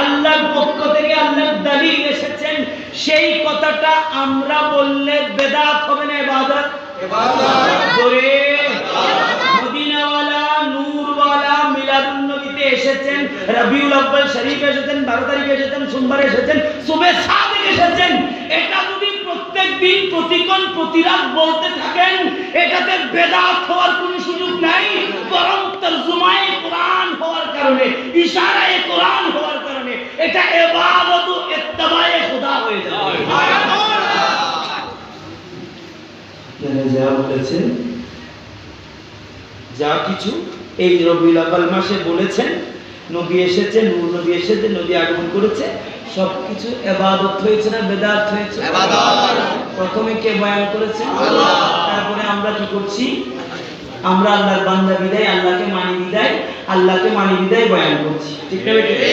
আল্লাহর পক্ষ থেকে আল্লাহর দলিল এসেছেন, সেই কথাটা আমরা বললে বেদাত হবে না ইবাদত? জোরে মদিনাওয়ালা নূরওয়ালা মিলাদুন নবীতে এসেছেন, রবিউল আউয়াল শরীফ এসেছেন, 12 তারিখে এসেছেন, সোমবার এসেছেন, সুবে সাদিক এসেছেন। এটা যদি প্রত্যেকদিন প্রতিক্ষণ প্রতিরাত বলতে থাকেন, এটাতে বেদাত হওয়ার কোনো সুযোগ নাই, বরং তরজুমায়ে কোরআন হওয়ার কারণে, ইশারায়ে কোরআন হওয়ার কারণে এটা ইবাদত ও ইত্তেবায়ে খোদা হয়ে যায়। যা বলেছেন, যা কিছু এই রবিউল আউয়াল মাসে বলেছেন, নবী এসেছেন, নূর নবী এসেছেন, নবী আগমন করেছে, সবকিছু ইবাদত হয়েছে না বেদাত হয়েছে? ইবাদত। প্রথমে কে বয়ান করেছেন? আল্লাহ। তারপরে আমরা কি করছি? আমরা আল্লাহর বান্দা বিদায়, আল্লাহকে মানি বিদায়, আল্লাহকে মানি বিদায় বয়ান করছি। ঠিক না?